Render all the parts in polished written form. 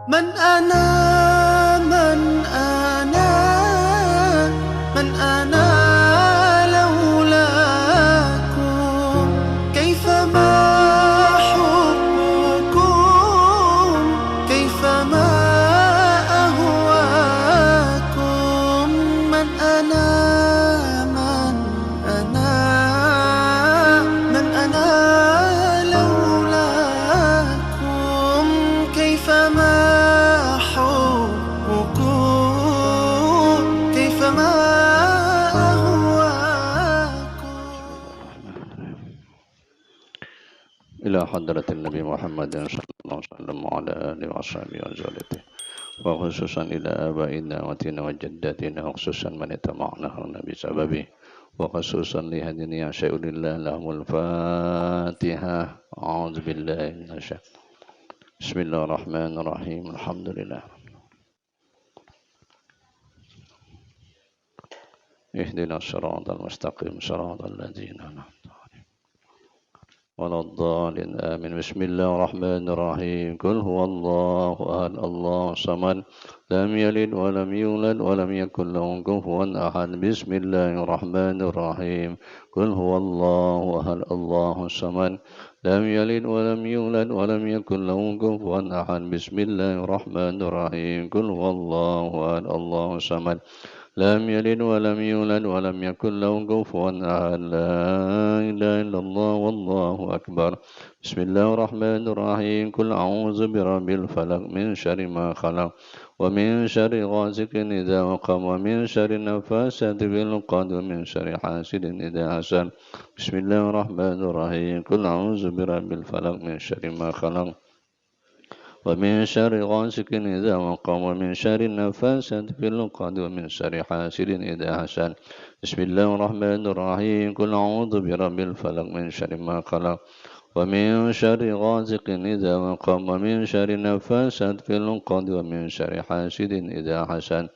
من أنا من أنا من أنا لولاكم كيفما حبكم كيفما أهواكم من أنا من أنا من أنا لولاكم كيفما كيفما أهواكم. إلى حضرة النبي محمد صلى الله عليه وسلم وعلى آله وصحبه وزوجته وخصوصا إلى آبائنا وأمتنا وجداتنا وخصوصا من يتمعناهن بسببه وخصوصا لهدينا شيء لله لهم الفاتحة. أعوذ بالله من الشيطان. بسم الله الرحمن الرحيم. الحمد لله. اهدنا الصراط المستقيم صراط الذين أنعمت عليهم ولا الضالين آمين. بسم الله الرحمن الرحيم. قل هو الله أحد الله الصمد لم يلد ولم يولد ولم يكن له كفوا أحد. بسم الله الرحمن الرحيم. قل هو الله أحد الله الصمد لم يلد ولم يولد ولم يكن له كفوا أحد. بسم الله الرحمن الرحيم. قل هو الله أحد الله الصمد لم يلد ولم يولد ولم يكن له كفوا أحد. لا إله إلا الله والله أكبر. بسم الله الرحمن الرحيم. قل أعوذ برب الفلق من شر ما خلق ومن شر غاسق إذا وقب ومن شر النفاثات في العقد ومن شر حاسد إذا حسد. بسم الله الرحمن الرحيم. قل أعوذ برب الفلق من شر ما خلق ومن شر غاسق إذا وقب ومن شر النفاثات في العقد ومن شر حاسد إذا حسد. بسم الله الرحمن الرحيم. قل أعوذ برب الفلق من شر ما خلق ومن شر غاسق إذا وقب ومن شر النفاثات في العقد ومن شر حاسد إذا حسد.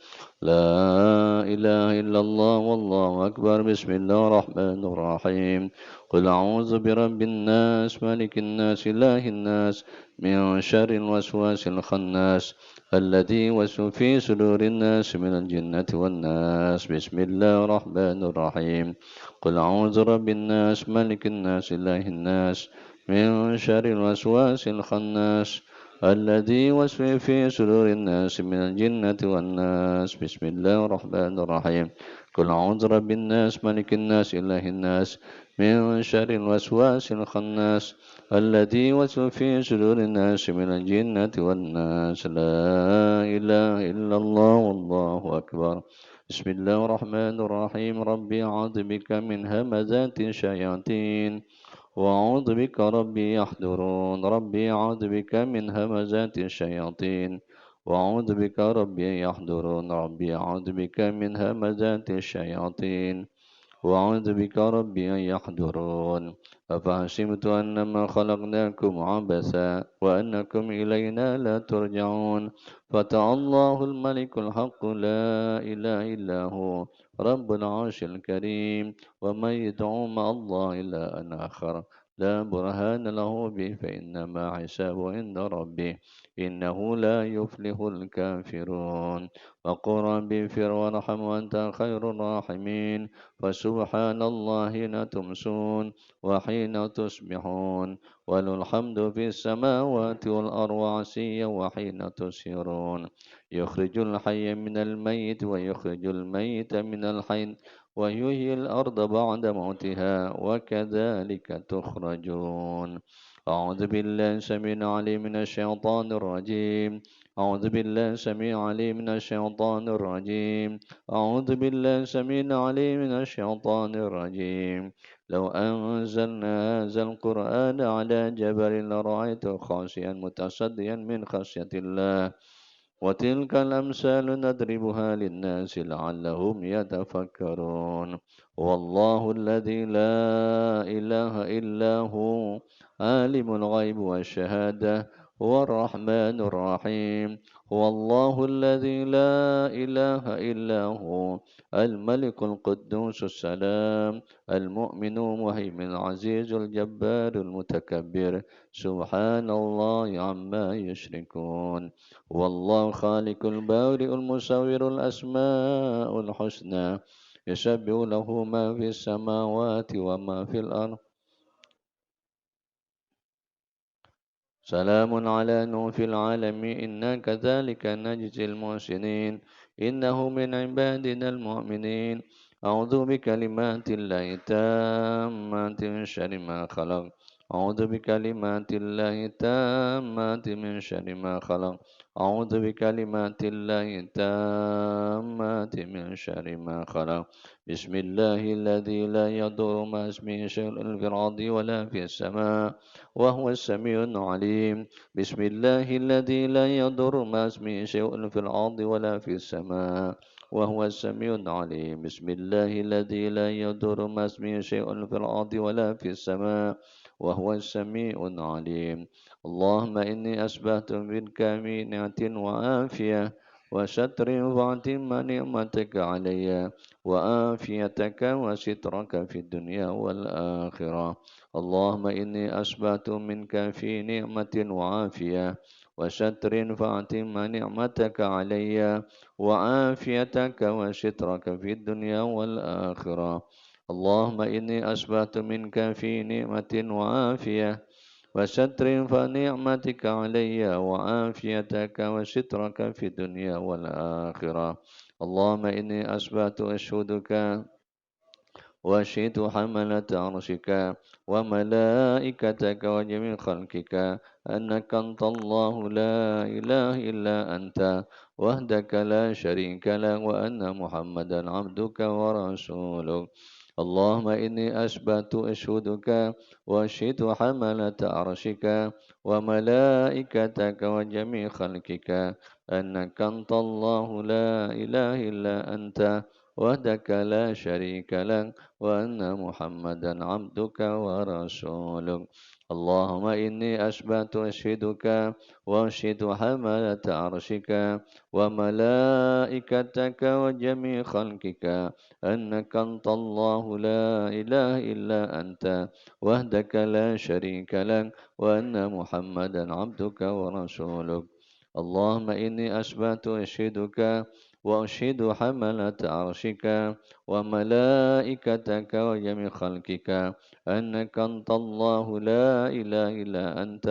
لا إله إلا الله والله أكبر. بسم الله الرحمن الرحيم. قل أعوذ برب الناس ملك الناس إله الناس من شر الوسواس الخناس الذي يوسوس في صدور الناس من الجنة والناس. بسم الله الرحمن الرحيم. قل أعوذ برب الناس ملك الناس إله الناس من شر الوسواس الخناس الذي يوسوس في صدور الناس من الجنة والناس. بسم الله الرحمن الرحيم. قل أعوذ برب الناس ملك الناس إله الناس من شر الوسواس الخناس الذي يوسوس في صدور الناس من الجنة والناس. لا إله إلا الله والله أكبر. بسم الله الرحمن الرحيم. ربي أعوذ بك من همزات الشياطين وأعوذ بك ربي يحضرون. ربي أعوذ بك من همزات الشياطين وأعوذ بك ربي يحضرون. ربي أعوذ بك من همزات الشياطين وأعوذ بك ربي أن يحضرون. أفحسبت أنما خلقناكم عبثا وأنكم إلينا لا ترجعون. فتعالى الله الملك الحق لا إله إلا هو رب العرش الكريم. ومن يدعو مع الله إلا أن آخر لا برهان له به فإنما حسابه عند ربه إنه لا يفلح الكافرون. وقل رب اغفر وارحم وأنت خير الراحمين. فسبحان الله حين تمسون وحين تصبحون وله الحمد في السماوات والأرض عشيا وحين تسهرون. يخرج الحي من الميت ويخرج الميت من الحي ويحيي الأرض بعد موتها وكذلك تخرجون. أعوذ بالله السميع العليم من الشيطان الرجيم. أعوذ بالله السميع العليم من الشيطان الرجيم. أعوذ بالله السميع العليم من الشيطان الرجيم. لو أنزلنا هذا القرآن على جبل لرأيته خاشعا متصدعا من خشية الله. وتلك الأمثال نضربها للناس لعلهم يتفكرون. والله الذي لا إله إلا هو عالم الغيب والشهادة هو الرحمن الرحيم هو الله الذي لا إله إلا هو الملك القدوس السلام المؤمن المهيمن العزيز الجبار المتكبر سبحان الله عما يشركون والله خالق البارئ المصور الأسماء الحسنى يسبح له ما في السماوات وما في الأرض سلام على نوح في العالمين إنا كذلك نجزي المحسنين إنه من عبادنا المؤمنين أعوذ بكلمات الله التامات من شر ما خلق أعوذ بكلمات الله التامات من شر ما خلق أعوذ بكلمات الله التامات من شر ما خلق بسم الله الذي لا يضر مع اسمه شيء في الأرض ولا في السماء وهو السميع العليم بسم الله الذي لا يضر مع اسمه شيء في الأرض ولا في السماء وهو السميع العليم بسم الله الذي لا يضر مع اسمه شيء في الأرض ولا في السماء وهو السميع العليم اللهم إني أسبحت منك بنعمة وعافية وستر وعتم نعمتك علي وعافيتك وسترك في الدنيا والآخرة اللهم إني أسبحت منك في نعمة وعافية وستر فأتم نعمتك علي وعافيتك وسترك في الدنيا والآخرة اللهم إني أسبحت منك في نعمة وعافية وستر فنعمتك علي وعافيتك وسترك في الدنيا والآخرة اللهم إني أسبحت أشهدك وشهدت حملة عرشك وملائكتك وجميع خلقك أنك أنت الله لا إله إلا أنت وحدك لا شريك له وأن محمدا عبدك ورسولك اللهم إني أشهدك وأشهد حملة عرشك وملائكتك وجميع خلقك أنك أنت الله لا إله إلا أنت وحدك لا شريك لك وأن محمدا عبدك ورسولك اللهم إني أشهدك وأشهد حملة عرشك وملائكتك وجميع خلقك أنك أنت الله لا إله إلا أنت وحدك لا شريك لك وأن محمدا عبدك ورسولك اللهم إني أشهدك وأشهد حملة عرشك وملائكتك وجميع خلقك أنك أنت الله لا إله إلا أنت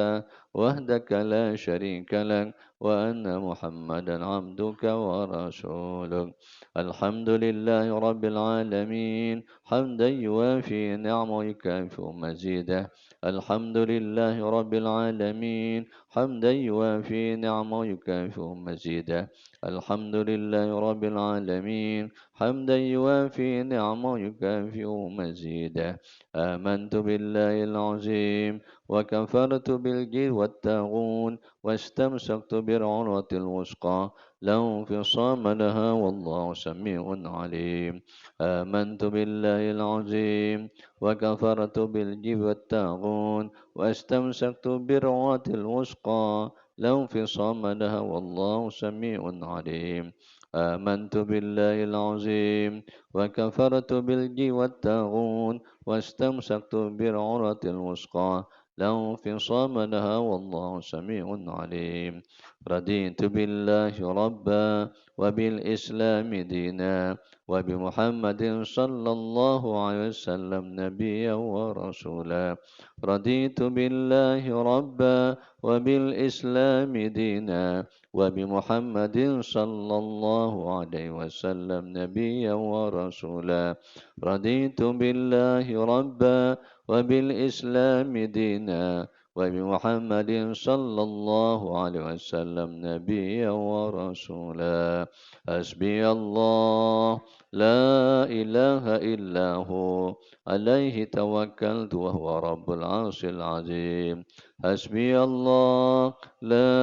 وحدك لا شريك لك وأن محمدا عبدك ورسولك الحمد لله رب العالمين حمدا يوافي نعمه ويكافئ مزيده الحمد لله رب العالمين حمدا يوافي نعمه ويكافئ مزيده الحمد لله رب العالمين حمدا يوافي نعمه ويكافئ مزيده آمنت بالله العظيم وكفرت بالجن والطاغون واستمسكت بالعروة الوثقى لا انفصام لها والله سميع عليم آمنت بالله العظيم وكفرت بالجن والطاغون واستمسكت بالعروة الوثقى لا انفصام لها والله سميع عليم آمنت بالله العظيم وكفرت بالجن والطاغون واستمسكت بالعروة الوثقى لا انفصام لها والله سميع عليم رضيت بالله ربا وبالإسلام دينا وبمحمد صلى الله عليه وسلم نبيا ورسولا رضيت بالله ربا وبالإسلام دينا وبمحمد صلى الله عليه وسلم نبيا ورسولا رضيت بالله ربا وبالإسلام دينا وبمحمد صلى الله عليه وسلم نبيا ورسولا حسبي الله لا إله إلا هو عليه توكلت وهو رب العرش العظيم حسبي الله لا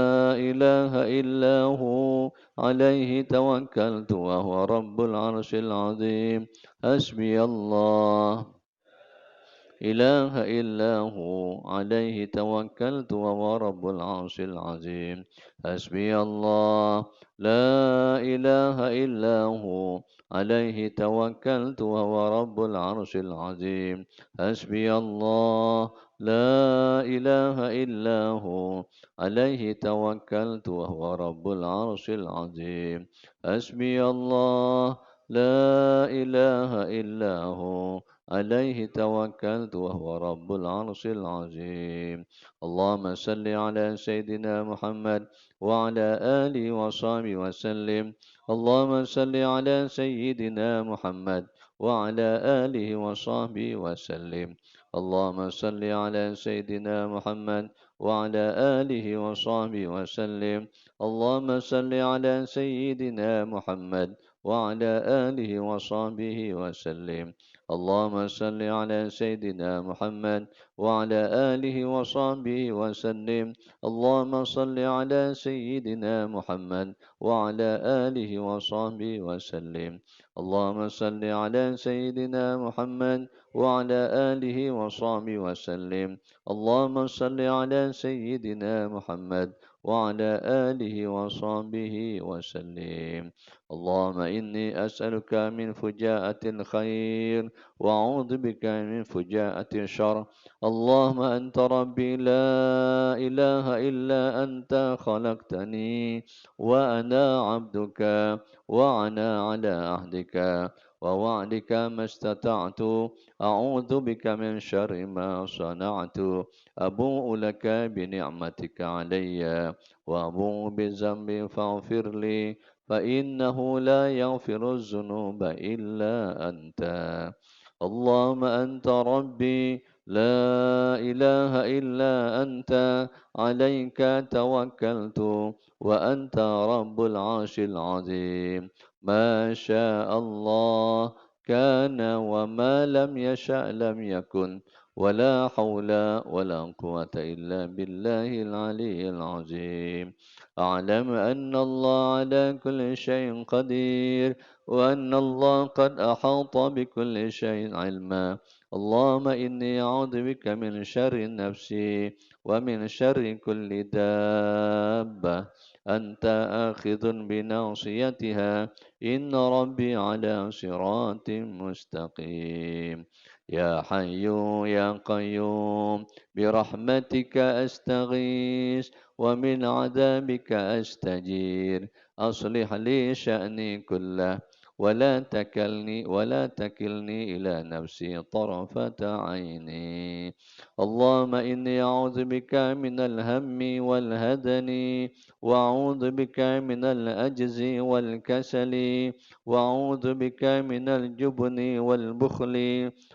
إله إلا هو عليه توكلت وهو رب العرش العظيم حسبي الله إله إلا هو عليه توكلت وهو رب العرش العظيم حسبي الله لا إله إلا هو عليه توكلت وهو رب العرش العظيم حسبي الله لا إله إلا هو عليه توكلت وهو رب العرش العظيم حسبي الله لا إله إلا هو عليه توكلت وهو رب العرش العظيم اللهم صل على سيدنا محمد وعلى آله وصحبه وسلم اللهم صل على سيدنا محمد وعلى آله وصحبه وسلم اللهم صل على سيدنا محمد وعلى آله وصحبه وسلم اللهم صل على سيدنا محمد وعلى آله وصحبه وسلم اللهم صل على سيدنا محمد وعلى آله وصحبه وسلم اللهم صل على سيدنا محمد وعلى آله وصحبه وسلم اللهم صل على سيدنا محمد وعلى آله وصحبه وسلم اللهم صل على سيدنا محمد وعلى آله وصحبه وسلم اللهم إني أسألك من فجاءة الخير وأعوذ بك من فجاءة الشر اللهم أنت ربي لا إله إلا أنت خلقتني وأنا عبدك وأنا على عهدك ووعدك ما استطعت أعوذ بك من شر ما صنعت أبوء لك بنعمتك علي وأبوء بذنبي فاغفر لي فإنه لا يغفر الذنوب إلا أنت اللهم أنت ربي لا إله إلا أنت عليك توكلت وأنت رب العرش العظيم ما شاء الله كان وما لم يشأ لم يكن ولا حول ولا قوة إلا بالله العلي العظيم أعلم أن الله على كل شيء قدير وأن الله قد أحاط بكل شيء علما اللهم إني أعوذ بك من شر نفسي ومن شر كل دابة أنت آخذ بناصيتها إن ربي على صراط مستقيم يا حي يا قيوم برحمتك أستغيث ومن عذابك أستجير أصلح لي شأني كله ولا تكلني إلى نفسي طرفة عيني اللهم إني أعوذ بك من الهم والهدن وأعوذ بك من الأجز والكسل وأعوذ بك من الجبن والبخل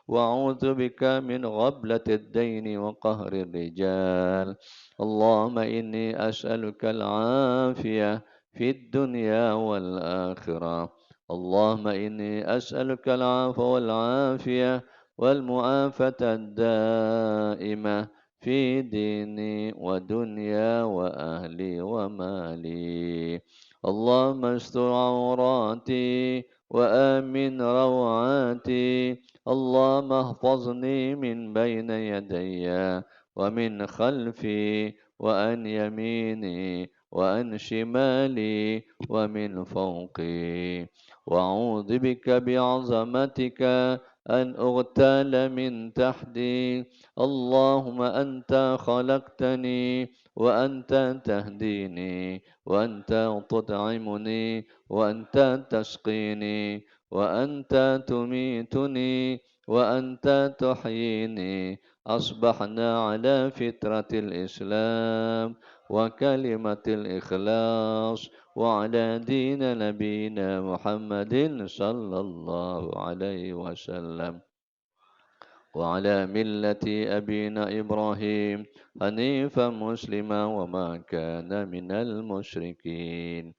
وأعوذ بك من غبلة الدين وقهر الرجال اللهم إني أسألك العافية في الدنيا والآخرة اللهم إني أسألك العفو والعافية والمعافاة الدائمة في ديني ودنيا وأهلي ومالي اللهم استر عوراتي وآمن روعاتي اللهم احفظني من بين يدي ومن خلفي وعن يميني وعن شمالي ومن فوقي وأعوذ بك بعظمتك أن أغتال من تحتي اللهم أنت خلقتني وأنت تهديني وأنت تطعمني وأنت تسقيني وأنت تميتني وأنت تحييني أصبحنا على فطرة الإسلام وكلمة الإخلاص وعلى دين نبينا محمد صلى الله عليه وسلم وعلى ملة أبينا إبراهيم حنيفا مسلما وما كان من المشركين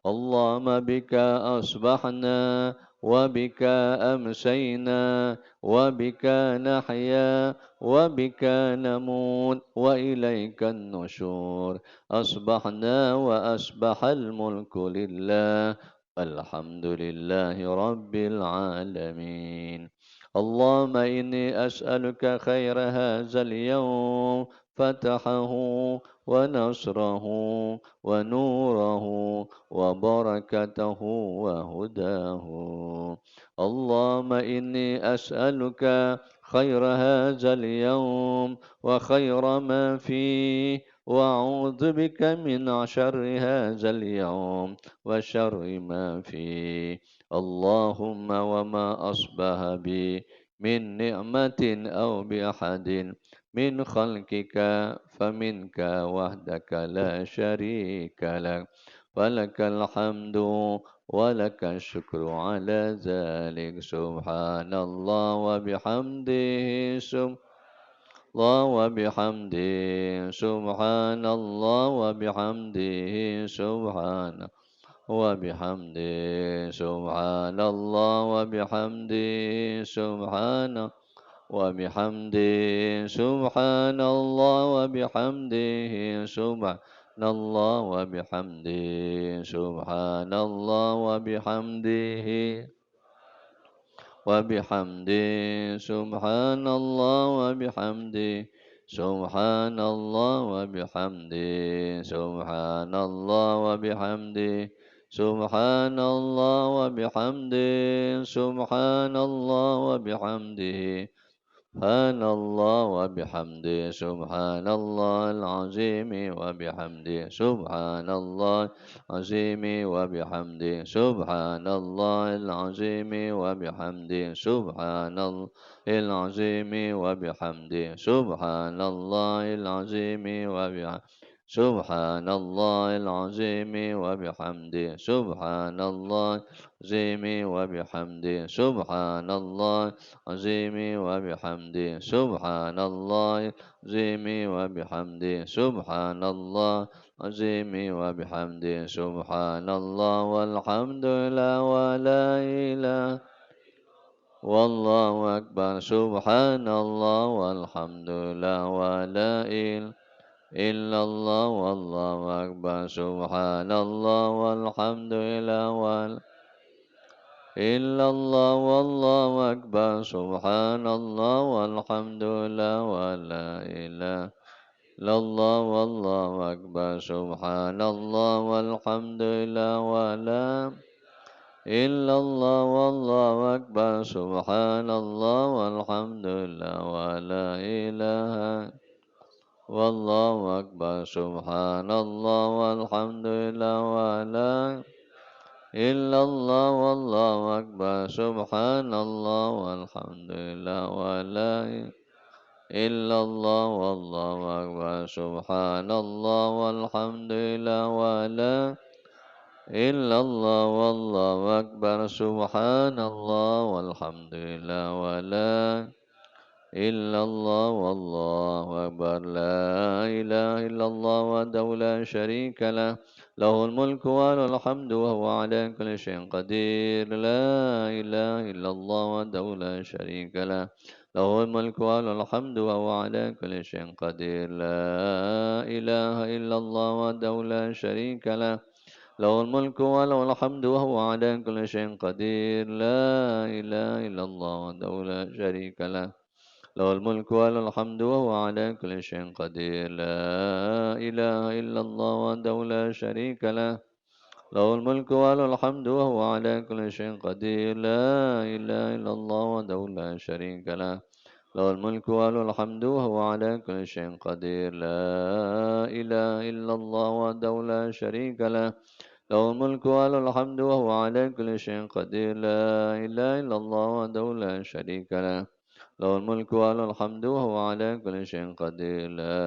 اللهم بك أصبحنا وبك أمسينا وبك نحيا وبك نموت وإليك النشور أصبحنا وأصبح الملك لله الحمد لله رب العالمين اللهم إني أسألك خير هذا اليوم فتحه ونصره ونوره وبركته وهداه. اللهم إني أسألك خير هذا اليوم وخير ما فيه، وأعوذ بك من شر هذا اليوم وشر ما فيه. اللهم وما أصبح بي من نعمة أو بأحد من خلقك فمنك وحدك لا شريك لك، ولك الحمد ولك الشكر على ذلك. سبحان الله وبحمده الله وبحمده سبحان الله وبحمده سبحان وبحمده سبحان الله وبحمده سبحان وبحمده سبحان الله وبحمده سبحان الله وبحمده سبحان الله وبحمده سبحان الله وبحمده سبحان الله وبحمده سبحان الله وبحمده سبحان الله وبحمده سبحان الله وبحمده سبحان الله وبحمده سبحان الله العظيم وبحمده سبحان الله العظيم وبحمده سبحان الله العظيم وبحمده سبحان الله العظيم وبحمده سبحان الله العظيم وبحمده سبحان الله العظيم وبحمده سبحان الله العظيم وبحمده سبحان الله العظيم وبحمده سبحان الله العظيم وبحمده سبحان الله العظيم وبحمده سبحان الله والحمد لله ولا إله والله أكبر سبحان الله والحمد لله ولا إله إلا الله والله أكبر سبحان الله والحمد لله ولا إلا الله والله أكبر سبحان الله والحمد لله ولا إله إلا الله والله أكبر سبحان الله والحمد لله ولا إلا الله والله أكبر سبحان الله والحمد لله ولا إله والله أكبر سبحان الله والحمد لله ولا إلا الله والله أكبر سبحان الله والحمد لله ولا إلا الله والله أكبر سبحان الله والحمد لله ولا إلا الله والله أكبر سبحان الله والحمد لله ولا إلا الله والله أكبر لا إله إلا الله وحده لا شريك له له الملك وله الحمد وهو على كل شيء قدير لا إله إلا الله وحده لا شريك له له الملك وله الحمد وهو على كل شيء قدير لا إله إلا الله وحده لا شريك له له الملك وله الحمد وهو على كل شيء قدير لا إله إلا الله وحده لا شريك له له الملك وله الحمد وهو على كل شيء قدير لا إله إلا الله وحده لا شريك له له الملك وله الحمد وهو على كل شيء قدير لا إله إلا الله وحده لا شريك له له الملك وله الحمد وهو على كل شيء قدير لا إله إلا الله وحده لا شريك له له الملك وله الحمد وهو على كل شيء قدير لا إله إلا الله وحده لا شريك له له الملك وله الحمد وهو على كل شيء قدير لا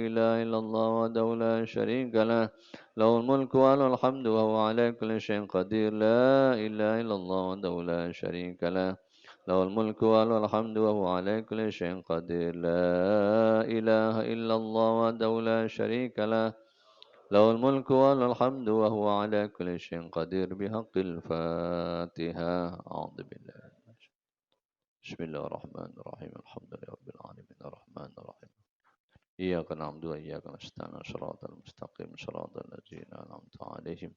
إله إلا الله وحده لا شريك له له الملك وله الحمد وهو على كل شيء قدير لا إله إلا الله وحده لا شريك له له الملك وله الحمد وهو على كل شيء قدير لا إله إلا الله وحده لا شريك له له الملك وله الحمد وهو على كل شيء قدير بحق الفاتحة. أعوذ بالله. بسم الله الرحمن الرحيم الحمد لله رب العالمين الرحمن الرحيم إياك نعبد وإياك نستعين صراط المستقيم صراط الذين أنعمت عليهم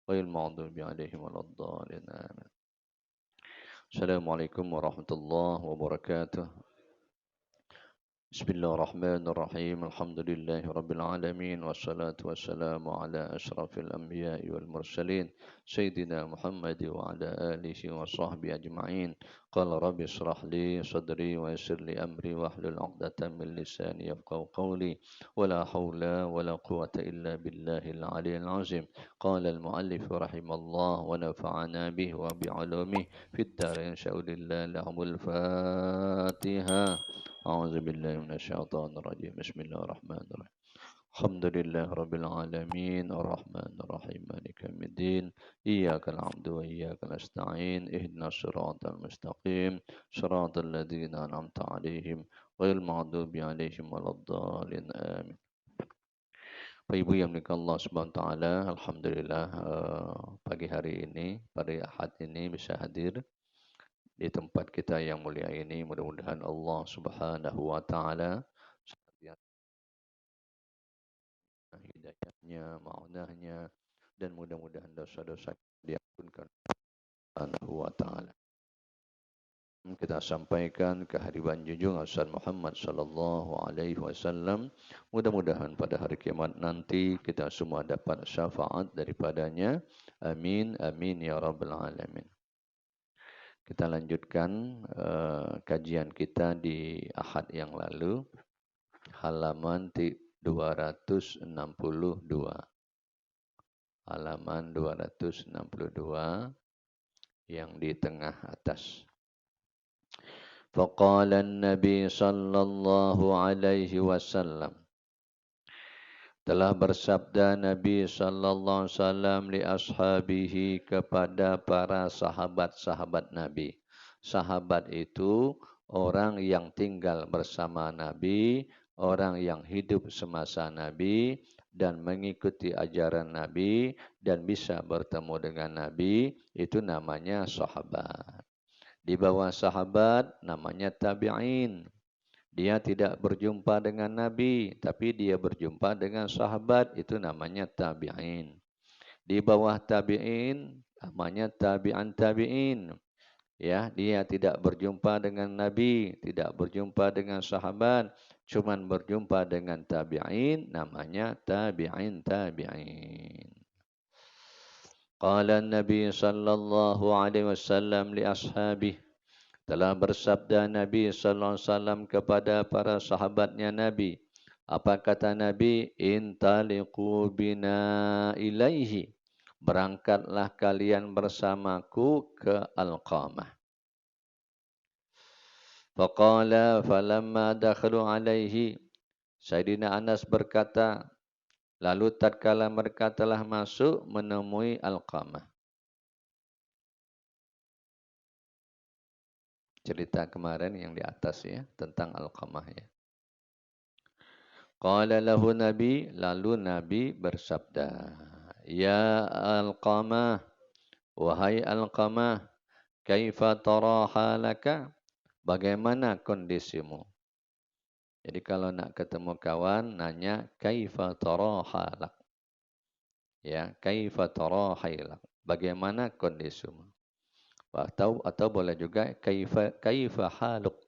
غير المغضوب عليهم ولا الضالين آمين. Assalamualaikum warahmatullahi wabarakatuh. بسم الله الرحمن الرحيم الحمد لله رب العالمين والصلاة والسلام على أشرف الأنبياء والمرسلين سيدنا محمد وعلى آله وصحبه أجمعين قال رب اشرح لي صدري ويسر لي أمري واحلل عقدة من لساني يفقهوا قولي ولا حول ولا قوة إلا بالله العلي العظيم قال المؤلف رحمه الله ونفعنا به وبعلومه في الدارين شاء لله لهم الفاتحة أعوذ بالله من الشيطان الرجيم بسم الله الرحمن الرحيم الحمد لله رب العالمين الرحمن الرحيم مالك يوم الدين إياك نعبد وإياك نستعين اهدنا الصراط المستقيم صراط الذين أنعمت عليهم غير المغضوب عليهم ولا الضالين آمين. Bapak Ibu yang dimuliakan Allah Subhanahu wa taala, alhamdulillah pagi hari ini, pada Ahad ini bisa hadir di tempat kita yang mulia ini. Mudah-mudahan Allah Subhanahu wa taala hidayahnya, ma'unahnya, dan mudah-mudahan dosa-dosa diampunkan Subhanahu wa taala. Kita sampaikan kehadiran junjungan Rasul Muhammad sallallahu alaihi wasallam. Mudah-mudahan pada hari kiamat nanti kita semua dapat syafaat daripadanya. Amin amin ya rabbal alamin. Kita lanjutkan kajian kita di Ahad yang lalu, halaman 262. Halaman 262 yang di tengah atas. Faqala an-nabi sallallahu alaihi wasallam, telah bersabda Nabi sallallahu alaihi wasallam li ashabihi, kepada para sahabat-sahabat Nabi. Sahabat itu orang yang tinggal bersama Nabi, orang yang hidup semasa Nabi dan mengikuti ajaran Nabi dan bisa bertemu dengan Nabi, itu namanya sahabat. Di bawah sahabat namanya tabi'in. Dia tidak berjumpa dengan Nabi, tapi dia berjumpa dengan sahabat, itu namanya tabi'in. Di bawah tabi'in namanya tabi'an tabi'in. Ya, dia tidak berjumpa dengan Nabi, tidak berjumpa dengan sahabat, cuman berjumpa dengan tabi'in, namanya tabi'in tabi'in. Qala Nabi sallallahu alaihi wasallam li ashabihi, telah bersabda Nabi sallallahu alaihi wasallam kepada para sahabatnya Nabi. Apa kata Nabi? Intaliqu bina ilaihi, berangkatlah kalian bersamaku ke Alqamah. Faqala falamma dakhalu alaihi, Sayyidina Anas berkata, lalu tatkala mereka telah masuk menemui Alqamah. Cerita kemarin yang di atas ya, tentang Alqamah ya. Qala lahu Nabi, lalu Nabi bersabda, ya Alqamah, wahai Alqamah, kaifa tara halaka, bagaimana kondisimu? Jadi kalau nak ketemu kawan, nanya kaifa tara halak. Ya, kaifa tara halak, bagaimana kondisimu? Atau boleh juga kaifa haluk.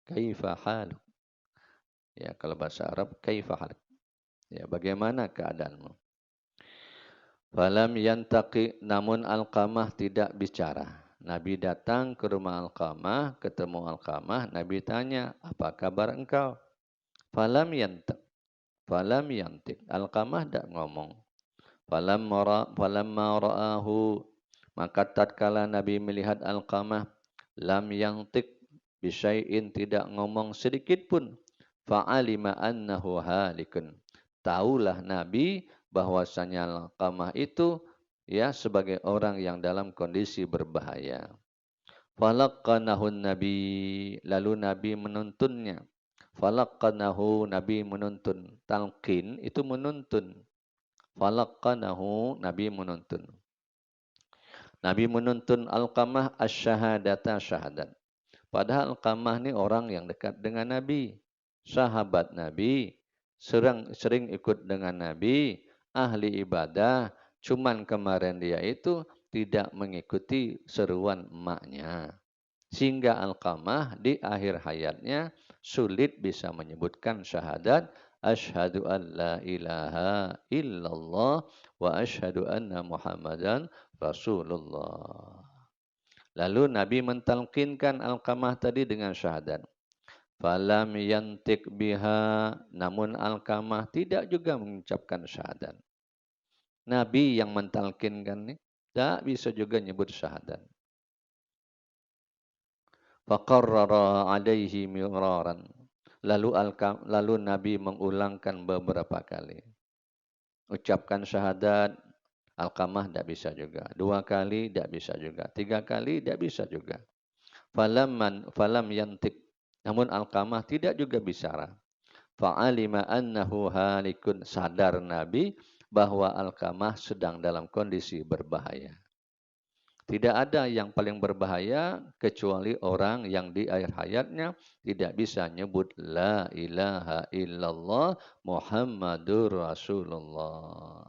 Kaifa haluk. Ya, kalau bahasa Arab kaifa haluk. Ya, bagaimana keadaanmu? Falam yantaqi, namun Alqamah tidak bicara. Nabi datang ke rumah Alqamah, ketemu Alqamah, Nabi tanya, apa kabar engkau? Falam yantiq. Falam yantiq. Alqamah tak ngomong. Falamma ra'ahu, maka tatkala Nabi melihat Alqamah, lam yantiq bisyai'in, tidak ngomong sedikit pun. Fa'alima annahu halikun. Taulah Nabi bahwasanya Alqamah itu ya sebagai orang yang dalam kondisi berbahaya. Falaqqanahu Nabi, lalu Nabi menuntunnya. Falaqqanahu, Nabi menuntun. Talqin itu menuntun. Falaqqanahu, Nabi menuntun. Nabi menuntun Alqamah asyhadata, syahadat. Padahal Alqamah ni orang yang dekat dengan Nabi, sahabat Nabi, sering ikut dengan Nabi, ahli ibadah, cuman kemarin dia itu tidak mengikuti seruan emaknya. Sehingga Alqamah di akhir hayatnya sulit bisa menyebutkan syahadat asyhadu an la ilaha illallah wa asyhadu anna Muhammadan Rasulullah. Lalu Nabi mentalkinkan Alqamah tadi dengan syahadat. Falam yantik biha, namun Alqamah tidak juga mengucapkan syahadat. Nabi yang mentalkinkan ini tak bisa juga nyebut syahadat. Faqarrara alaihi miraran. Lalu Nabi mengulangkan beberapa kali. Ucapkan syahadat, Alqamah tidak bisa juga. 2 kali tidak bisa juga. 3 kali tidak bisa juga. Falam yantik. Namun Alqamah tidak juga bicara. Fa'alima annahu halikun. Sadar Nabi bahwa Alqamah sedang dalam kondisi berbahaya. Tidak ada yang paling berbahaya kecuali orang yang di akhir hayatnya tidak bisa nyebut la ilaha illallah Muhammadur Rasulullah.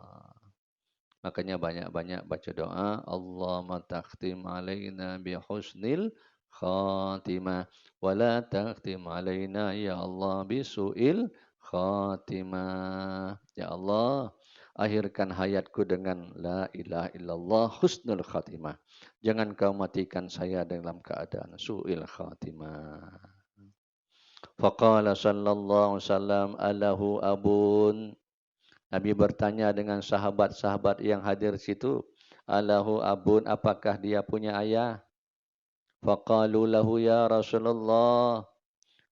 Makanya banyak-banyak baca doa, Allahumma takhtim alaina bi husnil khatimah wa la takhtim alaina ya Allah bi su'il khatimah. Ya Allah, akhirkan hayatku dengan la ilaha illallah husnul khatimah. Jangan kau matikan saya dalam keadaan su'il khatimah. Faqala sallallahu alaihi wasallam alahu abun. Nabi bertanya dengan sahabat-sahabat yang hadir situ, alahu abun, apakah dia punya ayah? Faqalu lahu ya Rasulullah.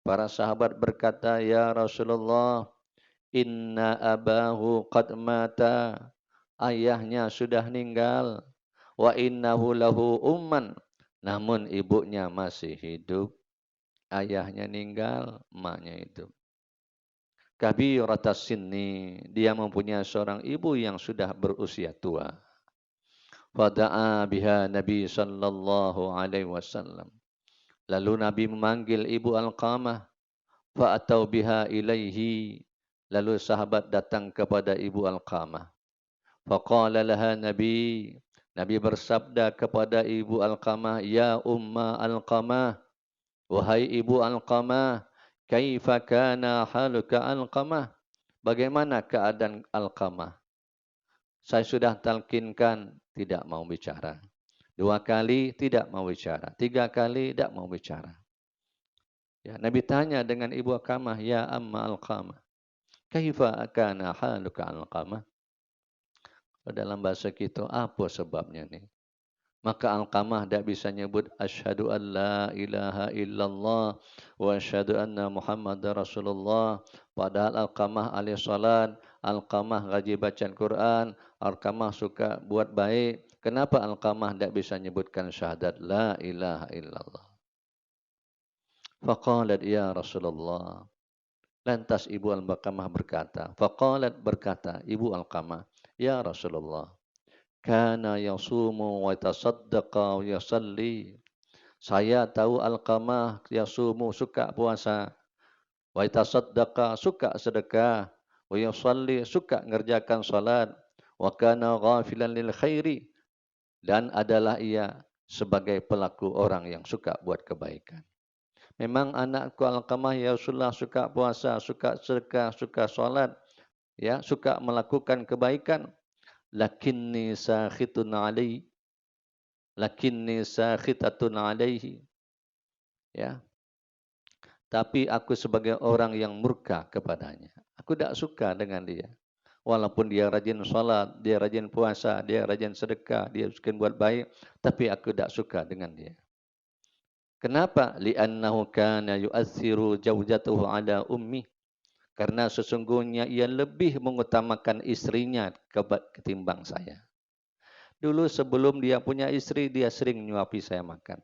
Para sahabat berkata, ya Rasulullah, inna abahu qad mata. Ayahnya sudah meninggal. Wa innahu lahu umman. Namun ibunya masih hidup. Ayahnya meninggal, emaknya hidup. Kabiratas sinni, dia mempunyai seorang ibu yang sudah berusia tua. Fada'a biha Nabi sallallahu alaihi wasallam. Lalu Nabi memanggil ibu Alqamah. Fa'atau biha ilaihi. Lalu sahabat datang kepada ibu Alqamah. Faqala laha Nabi. Nabi bersabda kepada ibu Alqamah, ya umma Alqamah. Wahai ibu Alqamah, kaifa kana haluka Alqamah? Bagaimana keadaan Alqamah? Saya sudah talkinkan, tidak mau bicara. 2 kali tidak mau bicara. 3 kali tidak mau bicara. Ya, Nabi tanya dengan ibu Alqamah, ya amma Alqamah, kaifa kana haluka Alqamah? Dalam bahasa kita, apa sebabnya nih? Maka Alqamah tidak bisa nyebut asyhadu an la ilaha illallah wa asyhadu anna Muhammadar Rasulullah. Padahal Alqamah ahli salat, Alqamah rajin baca Quran, Alqamah suka buat baik. Kenapa Alqamah tidak bisa nyebutkan syahadat la ilaha illallah? Faqalat ya Rasulullah. Lantas ibu Alqamah berkata, ibu Alqamah, ya Rasulullah, kana yasumu wa tasaddaqa wa yusalli. Saya tahu Alqamah yasumu, suka puasa, wa tasaddaqa, suka sedekah, wa yusalli, suka mengerjakan salat, wa kana ghafilan lil khairi, dan adalah ia sebagai pelaku orang yang suka buat kebaikan. Memang anakku Alqamah ya Rasulullah suka puasa, suka sedekah, suka salat, ya, suka melakukan kebaikan. Lakinni sakhitatun alaihi, ya, tapi aku sebagai orang yang murka kepadanya. Aku tidak suka dengan dia. Walaupun dia rajin salat, dia rajin puasa, dia rajin sedekah, dia suka buat baik, tapi aku tidak suka dengan dia. Kenapa? Li'annahu kana yu'athiru zawjatuhu ala ummi. Karena sesungguhnya ia lebih mengutamakan istrinya ketimbang saya. Dulu sebelum dia punya istri, dia sering nyuapi saya makan.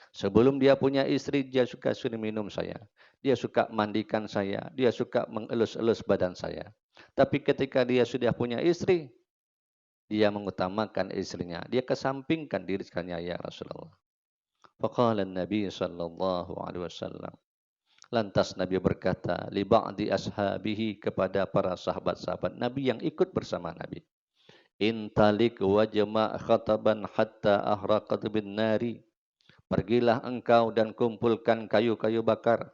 Sebelum dia punya istri, dia suka sering minum saya. Dia suka mandikan saya. Dia suka mengelus-elus badan saya. Tapi ketika dia sudah punya istri, dia mengutamakan istrinya. Dia kesampingkan dirinya, ya Rasulullah. Faqala Nabi sallallahu alaihi wasallam. Lantas Nabi berkata, li ba'di ashabihi, kepada para sahabat-sahabat Nabi yang ikut bersama Nabi. Intalik wa jama' khataban hatta ahraqat bin nari. pergilah engkau dan kumpulkan kayu-kayu bakar.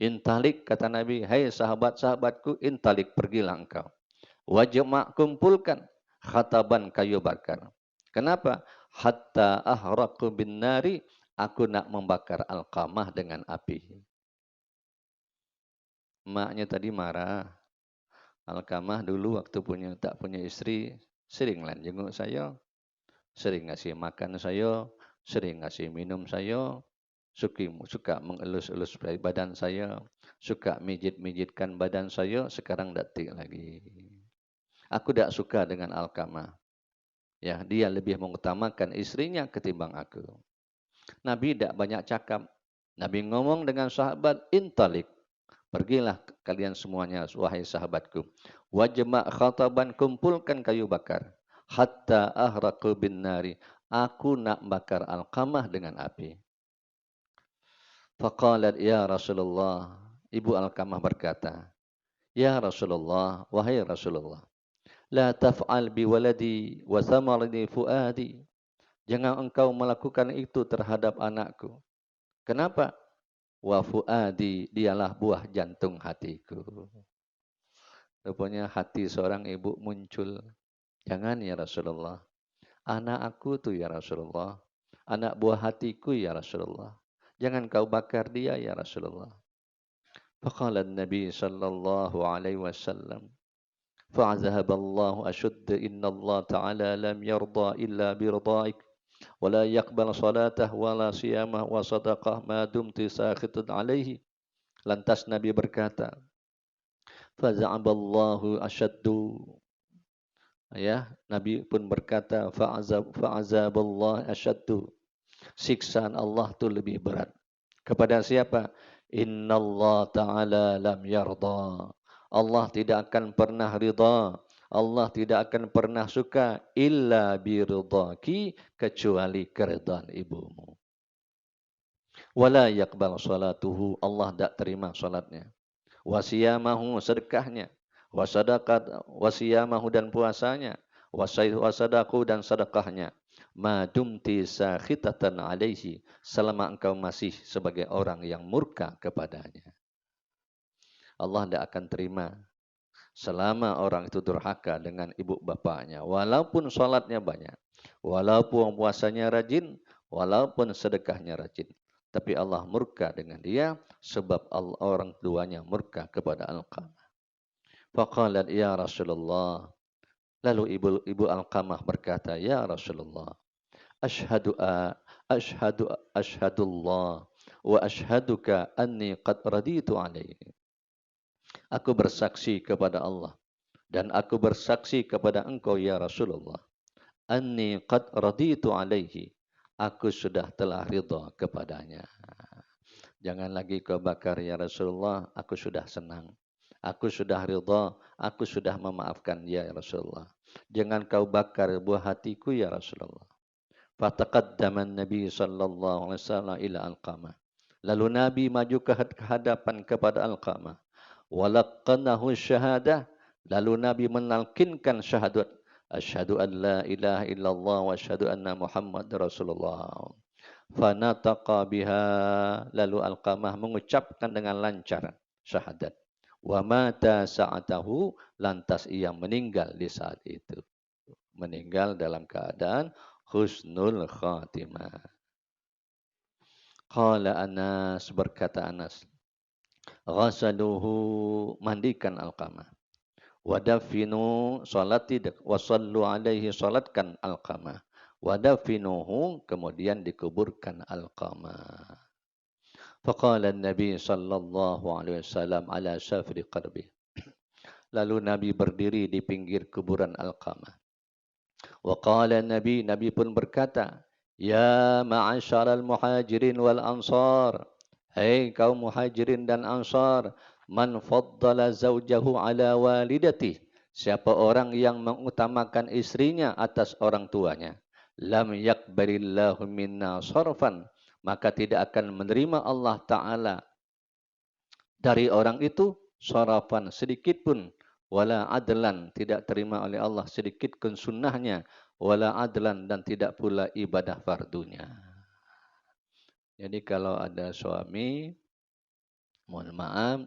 Intalik, kata Nabi, hai sahabat-sahabatku, intalik, pergilah engkau. Wajma', kumpulkan khataban, kayu bakar. Kenapa? Hatta ahraqu bin nari, aku nak membakar Alqamah dengan api. Maknya tadi marah. Alqamah dulu waktu tak punya istri, seringlah jenguk saya, sering ngasih makan saya, sering ngasih minum saya, suka mengelus-elus badan saya, suka mijit-mijitkan badan saya. Sekarang tak lagi. Aku tak suka dengan Alqamah. Ya, dia lebih mengutamakan istrinya ketimbang aku. Nabi tak banyak cakap. Nabi ngomong dengan sahabat, intalik, pergilah kalian semuanya, wahai sahabatku. Wajma' khataban, kumpulkan kayu bakar. Hatta ahraqu bin nari, aku nak bakar Alqamah dengan api. Faqalat ya Rasulullah, ibu Alqamah berkata, ya Rasulullah, wahai Rasulullah, la taf'al bi waladi wa thamarni fuadi. Jangan engkau melakukan itu terhadap anakku. Kenapa? Wa fuadi, dialah buah jantung hatiku. Rupanya hati seorang ibu muncul. Jangan ya Rasulullah. Anak aku tu ya Rasulullah. Anak buah hatiku ya Rasulullah. Jangan kau bakar dia ya Rasulullah. Faqala Nabi sallallahu alaihi wasallam, fa'azhab Allah ashudd, inna Allah ta'ala lam yarda illa birdaik. ولا يقبل صلاته ولا صيامه وصدقه ما دمت ساخطا عليه. Lantas Nabi berkata, faza'aballahu asyaddu. Ya, Nabi pun berkata, fa'azaballahu asyaddu. Siksaan Allah itu lebih berat. Kepada siapa? Innallah ta'ala lam yarda. Allah tidak akan pernah ridha. Allah tidak akan pernah suka illa biridhaki, kecuali keridhaan ibumu. Wala yaqbal salatuhu, Allah tak terima salatnya. Wasiyamahu, sedekahnya. Wasadaqat, wasiyamahu, dan puasanya. Wasadaku, dan sedekahnya. Ma dumti sakhitatan alaihi, selama engkau masih sebagai orang yang murka kepadanya. Allah tidak akan terima selama orang itu durhaka dengan ibu bapaknya, walaupun salatnya banyak, walaupun puasanya rajin, walaupun sedekahnya rajin. Tapi Allah murka dengan dia sebab orang tuanya murka kepada Alqamah. Faqalat ya Rasulullah. Lalu ibu Alqamah berkata, ya Rasulullah, ashhadullah wa ashhaduka anni qad raditu alaihi. Aku bersaksi kepada Allah dan aku bersaksi kepada engkau ya Rasulullah, anni qad raditu alaihi, aku sudah telah ridha kepadanya. Jangan lagi kau bakar ya Rasulullah, aku sudah senang. Aku sudah ridha, aku sudah memaafkan ya Rasulullah. Jangan kau bakar buah hatiku ya Rasulullah. Fataqaddama Nabi sallallahu alaihi wasallam ila Alqamah. Lalu Nabi maju ke hadapan kepada Alqamah. Walaqqanahu syahadah. Lalu Nabi menalkinkan syahadat. Asyhadu an la ilaha illallah wa asyhadu anna Muhammad Rasulullah. Fanataqa biha. Lalu Alqamah mengucapkan dengan lancar syahadat. Wa mata sa'atahu, lantas ia meninggal di saat itu. Meninggal dalam keadaan husnul khatimah. Qala Anas, berkata Anas, ghasaluhu, mandikan Alqamah. Wadafinu, salati, wasallu alaihi, salatkan Alqamah. Wadafinuhu, kemudian dikuburkan Alqamah. Faqala Nabi sallallahu alaihi wasallam ala syafri qarbi. Lalu Nabi berdiri di pinggir kuburan Alqamah. Wa qala Nabi pun berkata, ya ma'asyaral muhajirin wal ansar, hai kaum muhajirin dan ansar, man faddala zawjahu ala walidati, siapa orang yang mengutamakan istrinya atas orang tuanya, lam yakbarillahu minna sarfan, maka tidak akan menerima Allah Ta'ala dari orang itu sarafan, sedikit pun, wala adlan, tidak terima oleh Allah sedikit pun sunnahnya, wala adlan, dan tidak pula ibadah fardunya. Jadi kalau ada suami, mohon maaf,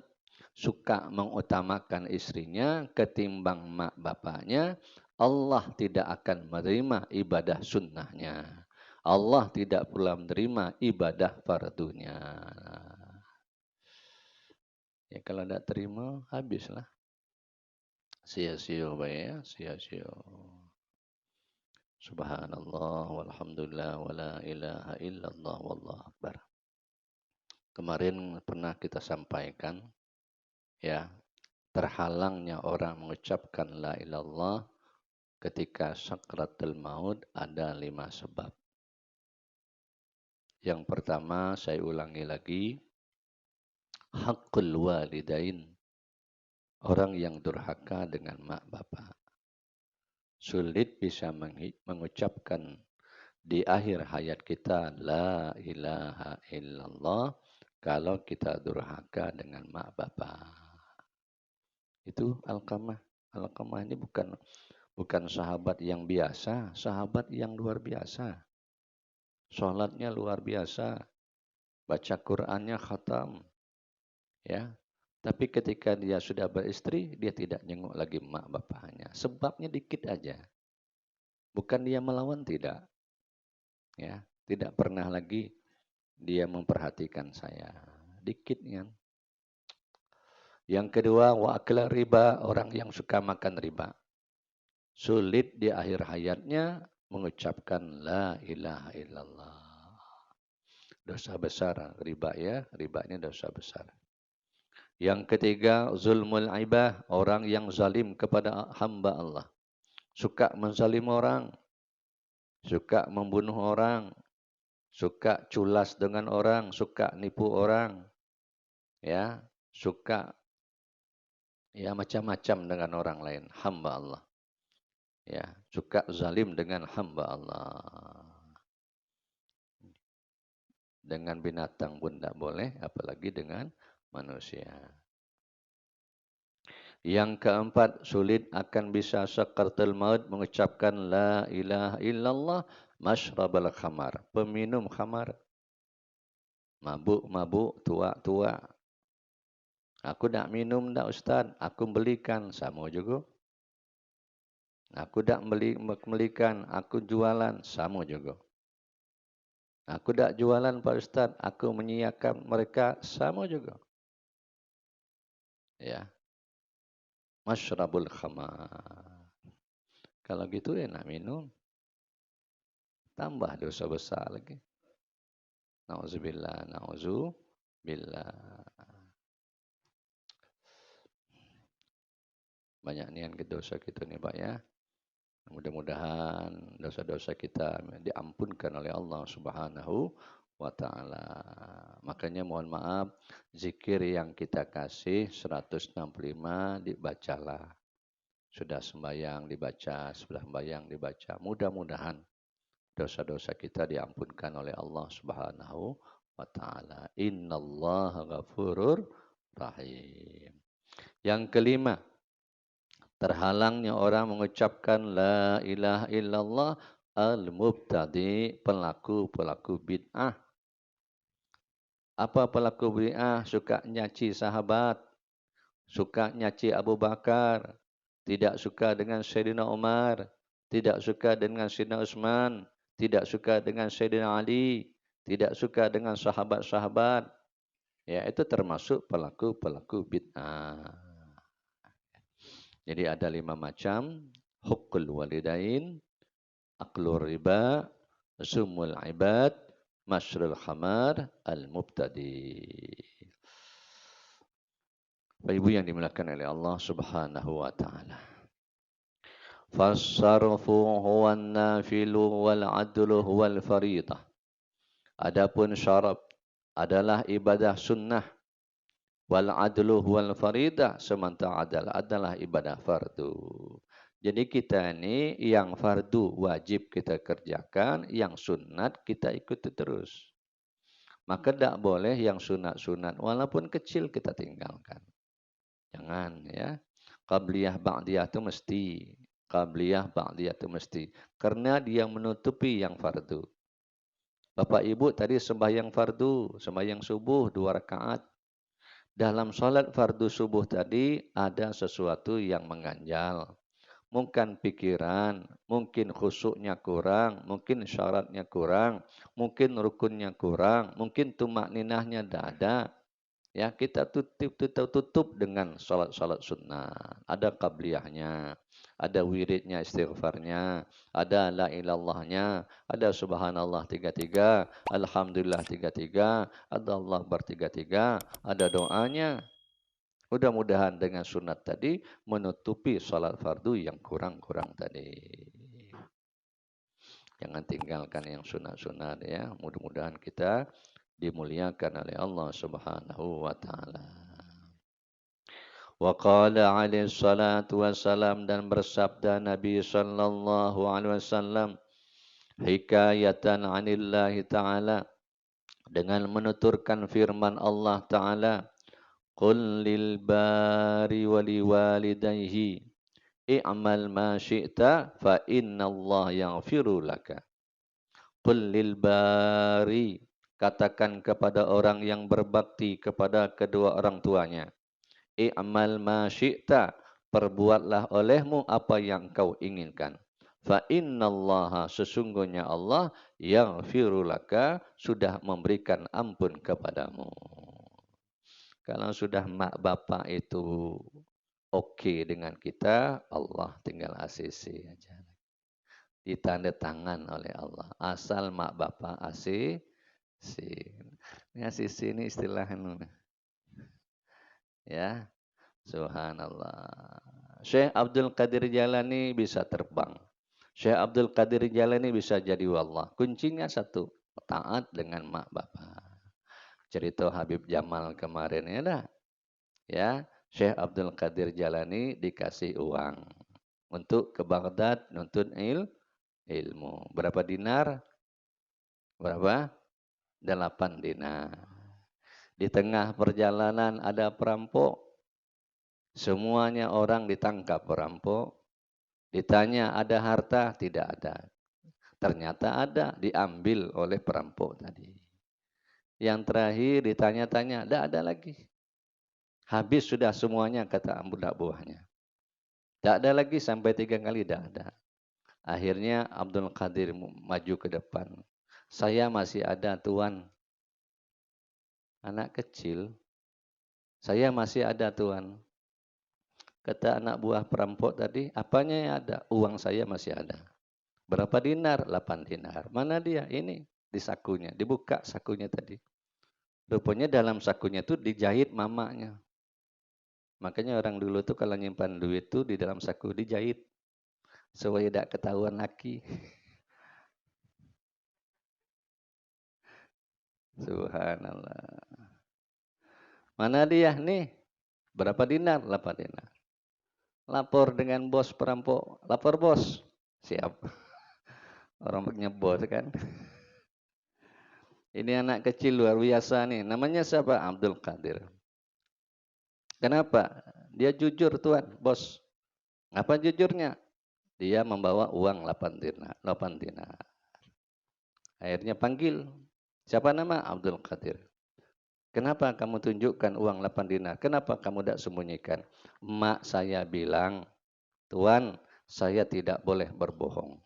suka mengutamakan istrinya ketimbang mak bapaknya, Allah tidak akan menerima ibadah sunnahnya. Allah tidak pula menerima ibadah fardunya. Ya kalau tidak terima, habislah. Sia-sia ya, sia-sia. Subhanallah walhamdulillah wala ilaha illallah wallahu akbar. Kemarin pernah kita sampaikan ya, terhalangnya orang mengucapkan la ilallah ketika sakratul maut ada 5 sebab. Yang pertama saya ulangi lagi, haqqul walidain, orang yang durhaka dengan mak bapak. Sulit bisa mengucapkan di akhir hayat kita la ilaha illallah kalau kita durhaka dengan mak bapak. Itu Alqamah. Alqamah ini bukan sahabat yang biasa, sahabat yang luar biasa. Sholatnya luar biasa, baca Qur'annya khatam, ya. Tapi ketika dia sudah beristri, dia tidak jenguk lagi mak bapaknya. Sebabnya dikit aja. Bukan dia melawan, tidak. Ya, tidak pernah lagi dia memperhatikan saya. Dikit kan. Yang kedua, wa akla riba, orang yang suka makan riba. Sulit di akhir hayatnya mengucapkan la ilaha illallah. Dosa besar riba ya, riba ini dosa besar. Yang ketiga, zulmul ibah, orang yang zalim kepada hamba Allah. Suka menzalim orang, suka membunuh orang, suka culas dengan orang, suka nipu orang, ya, suka ya macam-macam dengan orang lain, hamba Allah. Ya, suka zalim dengan hamba Allah. Dengan binatang pun tidak boleh, apalagi dengan manusia. Yang keempat, sulit akan bisa sakratul maut mengucapkan la ilaha illallah masyrabal khamar. Peminum khamar. Mabuk-mabuk, tua-tua. Aku tak minum tak Ustaz, aku belikan. Sama juga. Aku tak belikan, aku jualan. Sama juga. Aku tak jualan Pak Ustaz, aku menyiapkan mereka. Sama juga. Ya. Masyrabul khamar. Kalau gitu enak minum. Tambah dosa besar lagi. Na'udzubillah, na'udzubillah. Banyak nian dosa kita nih Pak ya. Mudah-mudahan dosa-dosa kita diampunkan oleh Allah Subhanahu wa ta'ala. Makanya mohon maaf, zikir yang kita kasih 165 dibacalah. Sudah sembahyang dibaca, sudah sembahyang dibaca. Mudah-mudahan dosa-dosa kita diampunkan oleh Allah Subhanahu wa ta'ala. Innallaha ghafurur rahim. Yang kelima, terhalangnya orang mengucapkan la ilaha illallah al-mubtadi, pelaku bid'ah. Apa pelaku bid'ah? Suka nyaci sahabat, suka nyaci Abu Bakar, tidak suka dengan Sayyidina Umar, tidak suka dengan Sayyidina Utsman, tidak suka dengan Sayyidina Ali, tidak suka dengan sahabat-sahabat. Ya, itu termasuk pelaku bid'ah. Jadi ada 5 macam. Huqqul walidain, aklur riba, sumul ibad, masyrul khamar, al-mubtadi. Bapak Ibu yang dimuliakan oleh Allah Subhanahu wa ta'ala. Fassarfu huwa nafilu wal adlu huwal faridah. Adapun syarab adalah ibadah sunnah. Wal adlu huwal faridah, sementara adalah ibadah fardu. Jadi kita ini yang fardu wajib kita kerjakan, yang sunat kita ikuti terus. Maka tidak boleh yang sunat-sunat walaupun kecil kita tinggalkan. Jangan ya. Qabliyah ba'diyah itu mesti. Qabliyah ba'diyah itu mesti. Karena dia menutupi yang fardu. Bapak Ibu tadi sembahyang fardu, sembahyang subuh 2 rakaat. Dalam sholat fardu subuh tadi ada sesuatu yang mengganjal. Mungkin pikiran, mungkin khusyuknya kurang, mungkin syaratnya kurang, mungkin rukunnya kurang, mungkin tumak ninahnya tidak ada. Ya, kita tutup dengan salat-salat sunnah. Ada qabliyahnya, ada wiridnya, istighfarnya, ada la ilallahnya, ada subhanallah 33, alhamdulillah 33, ada Allah bertiga-tiga, ada doanya. Mudah-mudahan dengan sunat tadi menutupi salat fardu yang kurang-kurang tadi. Jangan tinggalkan yang sunat-sunat ya. Mudah-mudahan kita dimuliakan oleh Allah Subhanahu wa taala. Wa qala alaihi salatu wassalam, dan bersabda Nabi sallallahu alaihi wasallam hikayatan anillahi ta'ala, dengan menuturkan firman Allah Ta'ala, qul lil bari wa liwalidayhi i'mal ma syi'ta fa innallaha yaghfiru laka. Qul lil bari, katakan kepada orang yang berbakti kepada kedua orang tuanya, i'mal ma syi'ta, perbuatlah olehmu apa yang kau inginkan. Fa innallaha, sesungguhnya Allah, yaghfiru laka, sudah memberikan ampun kepadamu. Kalau sudah mak bapak itu oke dengan kita, Allah tinggal ACC aja. Ditanda tangan oleh Allah. Asal mak bapak ACC. Ini ACC ini istilah ya. Subhanallah. Syekh Abdul Qadir Jalani bisa terbang. Syekh Abdul Qadir Jalani bisa jadi wallah. Kuncinya satu, taat dengan mak bapak. Cerita Habib Jamal kemarin ya dah. Ya, Syekh Abdul Qadir Jalani dikasih uang untuk ke Baghdad nuntut ilmu. Berapa dinar? Berapa? 8 dinar. Di tengah perjalanan ada perampok. Semuanya orang ditangkap perampok. Ditanya ada harta? Tidak ada. Ternyata ada, diambil oleh perampok tadi. Yang terakhir ditanya-tanya, tidak ada lagi. Habis sudah semuanya, kata budak buahnya. Tidak ada lagi, sampai 3 kali tidak ada. Akhirnya Abdul Qadir maju ke depan. Saya masih ada tuan. Anak kecil. Saya masih ada tuan. Kata anak buah perampok tadi, apanya yang ada? Uang saya masih ada. Berapa dinar? 8 dinar. Mana dia? Ini di sakunya. Dibuka sakunya tadi. Rupanya dalam sakunya itu dijahit mamanya. Makanya orang dulu tuh kalau nyimpan duit tuh di dalam saku dijahit. Supaya tidak ketahuan laki. Subhanallah. Mana dia? Nih. Berapa dinar? 8 dinar. Lapor dengan bos perampok. Lapor bos. Siap. Orang punya bos kan. Ini anak kecil luar biasa nih. Namanya siapa? Abdul Qadir. Kenapa? Dia jujur tuan, bos. Apa jujurnya? Dia membawa uang 8 dinar. 8 dinar. Akhirnya panggil. Siapa nama? Abdul Qadir. Kenapa kamu tunjukkan uang 8 dinar? Kenapa kamu tidak sembunyikan? Mak saya bilang, tuan, saya tidak boleh berbohong.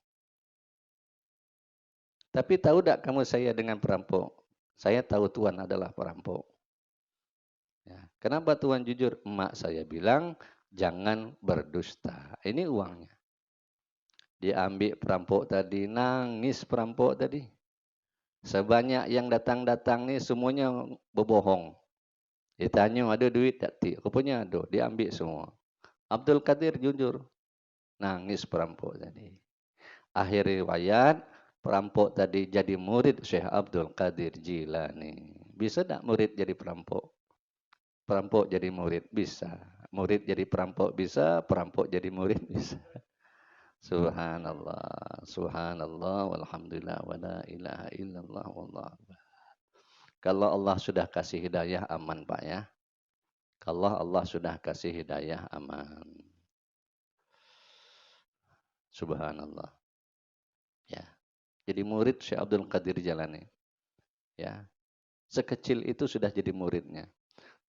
Tapi tahu tak kamu saya dengan perampok? Saya tahu tuan adalah perampok. Ya. Kenapa tuan jujur? Emak saya bilang, jangan berdusta. Ini uangnya. Diambil perampok tadi, nangis perampok tadi. Sebanyak yang datang-datang ni semuanya berbohong. Ditanya ada duit tak? Rupanya ada, diambil semua. Abdul Qadir jujur. Nangis perampok tadi. Akhir riwayat, perampok tadi jadi murid Syekh Abdul Qadir Jilani. Bisa tak murid jadi perampok? Perampok jadi murid? Bisa. Murid jadi perampok? Bisa. Perampok jadi murid? Bisa. Subhanallah. Subhanallah. Walhamdulillah. Wa la ilaha illallah. Wallah. Kalau Allah sudah kasih hidayah, aman Pak ya. Kalau Allah sudah kasih hidayah, aman. Subhanallah. Ya. Jadi murid Syekh Abdul Qadir Jalani. Ya, sekecil itu sudah jadi muridnya.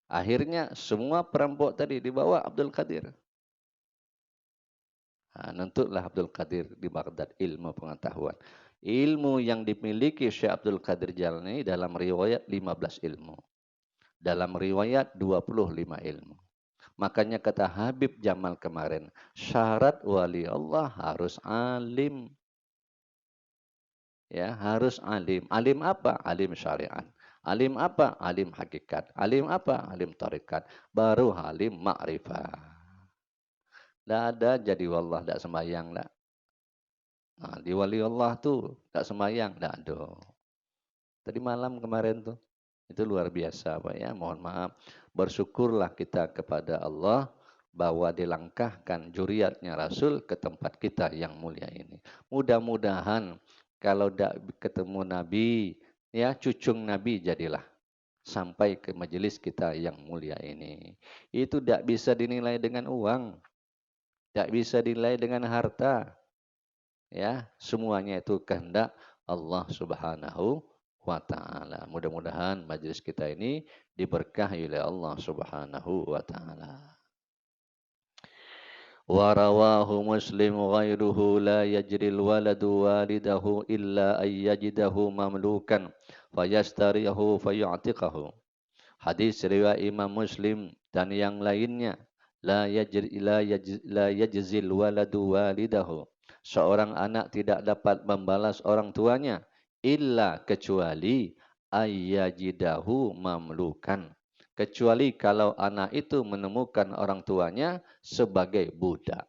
Akhirnya semua perampok tadi dibawa Abdul Qadir. Nah, nuntutlah Abdul Qadir di Baghdad ilmu pengetahuan. Ilmu yang dimiliki Syekh Abdul Qadir Jalani dalam riwayat 15 ilmu. Dalam riwayat 25 ilmu. Makanya kata Habib Jamal kemarin, syarat wali Allah harus alim. Ya, harus alim. Alim apa? Alim syariat. Alim apa? Alim hakikat. Alim apa? Alim tarikat. Baru alim ma'rifah. Tidak ada jadi wallah, tidak sembahyang. Tidak. Nah, di wali Allah tuh tidak sembahyang. Tidak ada. Tadi malam kemarin tuh. Itu luar biasa Pak ya. Mohon maaf. Bersyukurlah kita kepada Allah bahwa dilangkahkan juriatnya Rasul ke tempat kita yang mulia ini. Mudah-mudahan kalau tidak ketemu Nabi, ya cucung Nabi jadilah. Sampai ke majelis kita yang mulia ini. Itu tidak bisa dinilai dengan uang. Tidak bisa dinilai dengan harta. Ya, semuanya itu kehendak Allah Subhanahu wa taala. Mudah-mudahan majelis kita ini diberkahi oleh Allah Subhanahu wa taala. Wa rawahu Muslim ghairuhu la yajril waladu walidahu illa ay yajidahu mamlukan fayastarihu fayu'tiqahu. Hadis riwayat Imam Muslim dan yang lainnya la yajzil waladu walidahu. Seorang anak tidak dapat membalas orang tuanya illa kecuali ayyajidahu mamlukan. Kecuali kalau anak itu menemukan orang tuanya sebagai budak.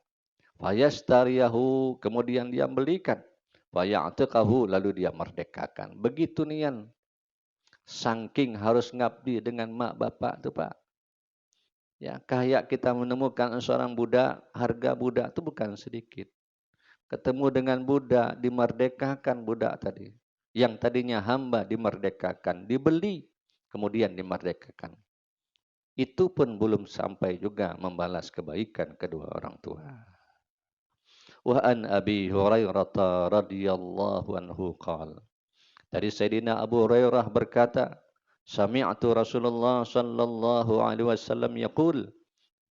Fayastariyahu, kemudian dia belikan. Faya'tiqahu, lalu dia merdekakan. Begitu nian. Saking harus ngabdi dengan mak bapak itu Pak. Ya, kayak kita menemukan seorang budak, harga budak itu bukan sedikit. Ketemu dengan budak, dimerdekakan budak tadi. Yang tadinya hamba dimerdekakan, dibeli, kemudian dimerdekakan. Itu pun belum sampai juga membalas kebaikan kedua orang tua. Wa an Abi Hurairah radhiyallahu anhu qala. Dari Sayyidina Abu Hurairah berkata, sami'tu Rasulullah sallallahu alaihi wasallam yaqul,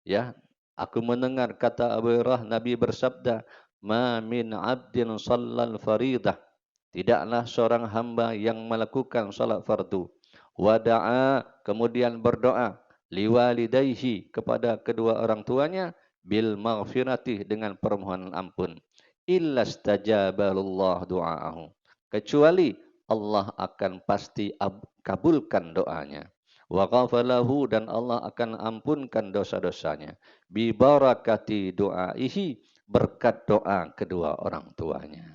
ya, aku mendengar kata Abu Hurairah Nabi bersabda, ma min 'abdin shallal faridah, tidaklah seorang hamba yang melakukan salat fardu, wada'a, kemudian berdoa, liwalidayhi, kepada kedua orang tuanya, bil maghfirati, dengan permohonan ampun, illa stajabalullah du'aahu, kecuali Allah akan pasti kabulkan doanya. Wa ghafalahu, dan Allah akan ampunkan dosa-dosanya. Bi barakati du'aihi, berkat doa kedua orang tuanya.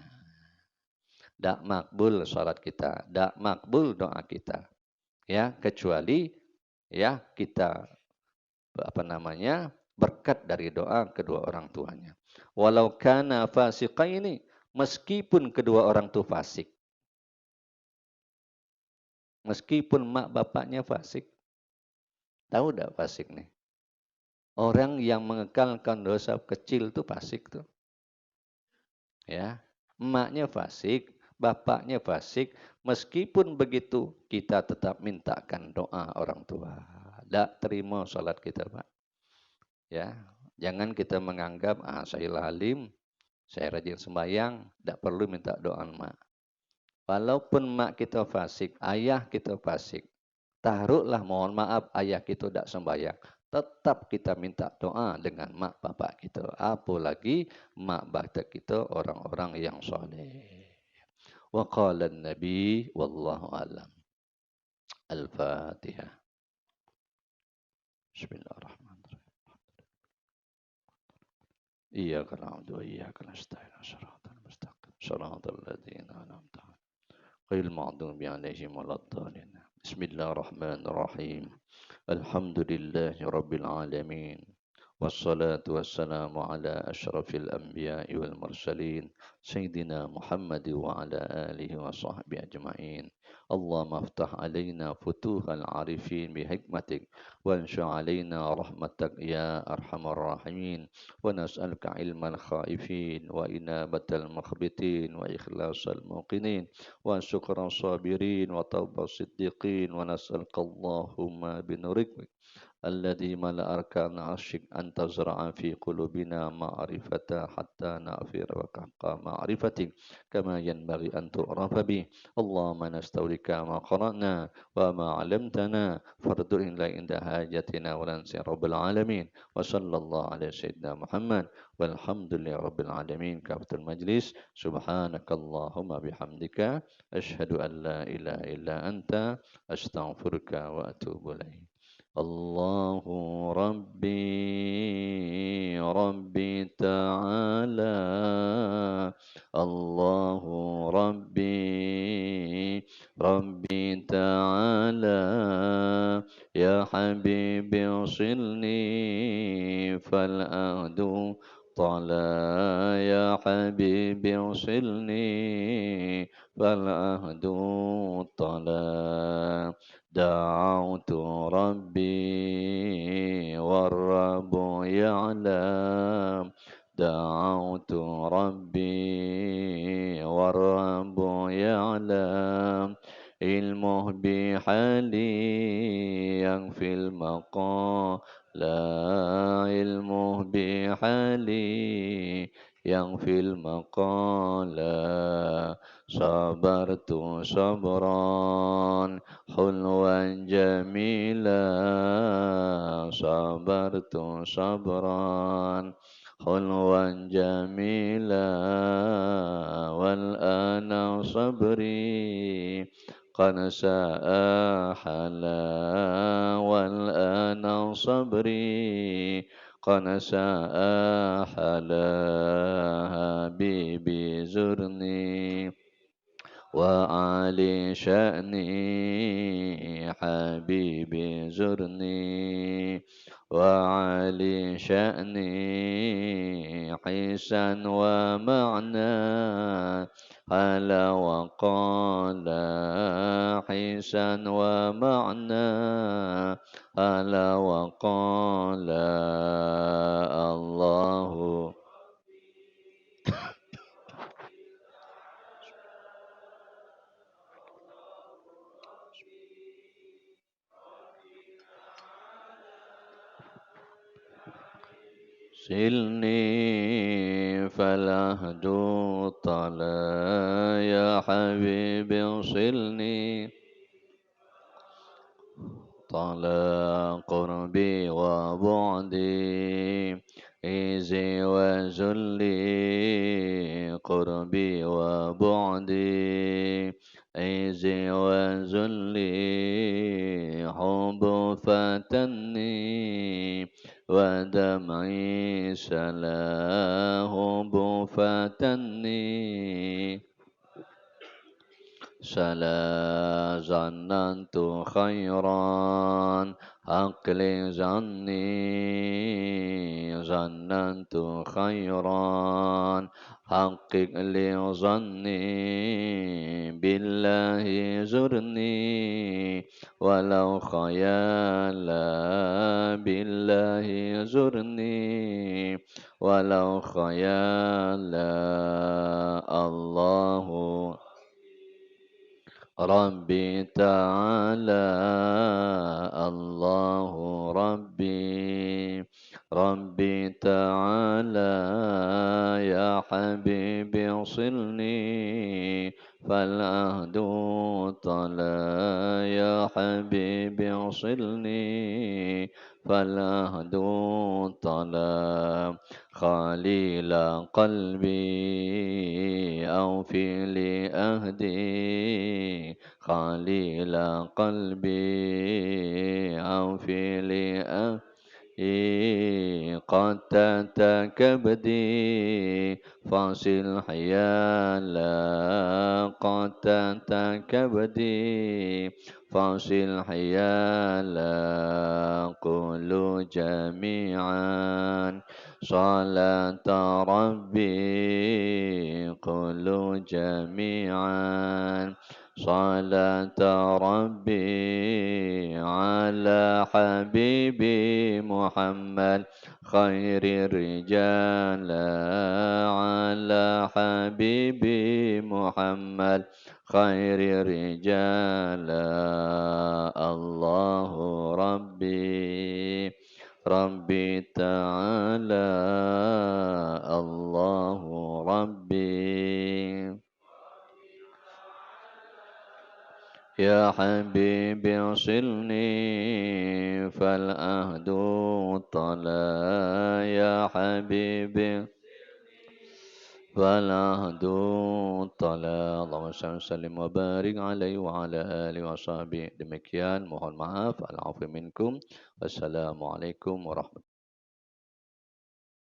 Tak makbul salat kita, tak makbul doa kita. Ya, kecuali ya kita berkat dari doa kedua orang tuanya. Walau kana fasiqaini, meskipun kedua orang itu fasik. Meskipun mak bapaknya fasik. Tahu tak fasik nih? Orang yang mengekalkan dosa kecil itu fasik tuh. Ya, emaknya fasik, bapaknya fasik, meskipun begitu kita tetap mintakan doa orang tua. Tak terima salat kita, Pak. Ya, jangan kita menganggap saya alim, saya rajin sembahyang, tak perlu minta doa mak. Walaupun mak kita fasik, ayah kita fasik, taruhlah mohon maaf ayah kita tak sembahyang, tetap kita minta doa dengan mak bapak kita. Apalagi mak bapak kita orang-orang yang soleh. Wa qala an-nabi wallahu alam. Al-Fatihah. Bismillahirrahmanirrahim. Iyyaka na'budu wa iyyaka nasta'in. Shiratal mustaqim. Shiratal ladzina an'amta 'alaihim ghairil maghdubi 'alaihim waladdallin. Bismillahirrahmanirrahim. Alhamdulillahi rabbil alamin. والصلاة والسلام على أشرف الأنبياء والمرسلين سيدنا محمد وعلى آله وصحبه أجمعين. اللهم افتح علينا فتوح العارفين بحكمتك وانشر علينا رحمتك يا أرحم الراحمين. ونسألك علم الخائفين وإنابة المخبتين وإخلاص الموقنين وشكر الصابرين وتوبة الصديقين. ونسألك اللهم بنورك الذي ملأ أركان عرشك أن تزرع في قلوبنا معرفة حتى نغفر وحق معرفتك كما ينبغي أن تعرف به. اللهم نستودعك ما قرأنا وما علمتنا فارد إلينا عند حاجتنا وننسى رب العالمين. وصلى الله على سيدنا محمد والحمد لله رب العالمين. كافة المجلس سبحانك اللهم بحمدك أشهد أن لا إله إلا أنت أستغفرك وأتوب إليك. الله ربي ربي تعالى. الله ربي ربي تعالى. يا حبيبي وصلني فالأهد طلا. يا حبيبي وصلني فالأهد طلا. دعوت ربي والرب يعلم. دعوت ربي والرب يعلم. علمه بحالي ينفي المقام. لا علمه بحالي ينفي المقال. صبرت صبرا حلوا جميلا. صبرت صبرا حلوا جميلا. والآن صبري قد ساحلا. والآن صبري قد ساحلا. حبيبي زرني وعلي شأني. حبيبي زرني وعلي شأني. حسا ومعنى هلا وقال. حسا ومعنى هلا وقال. الله سلني فالعهد طلا. يا حبيبي صلني طلا. قربي وبعدي إيزي وذلي. قربي وبعدي إيزي وذلي. حب فتني ودمعي سلاه. حب فتني سلا. ظننت خيرا عقلي ظني. ظننت خيرا حقق لي ظني. بالله زرني ولو خيالا. بالله زرني ولو خيالا. الله ربي تعالى. الله ربي ربي تعالى. يا حبيبي وصلني فالعهد طلا. يا حبيبي وصلني فالعهد طلا. خليل قلبي أوفي لأهدي. خليل قلبي أوفي لأهدي. قد كبدي فاصل حيالا قتلت كبدي فاصل حيالا قولوا جميعا صلاة ربي قولوا جميعا صلاة ربي على حبيبي محمد خير الرجال على حبيبي محمد خير الرجال الله ربي ربي تعالى الله ربي يا حبيبي وصلني فالأهد طلا يا حبيبي فالعهد طلا اللهم صل وسلم وبارك عليه وعلى آله وصحبه. Demikian mohon maaf al-afu minkum. Wassalamualaikum warahmatullahi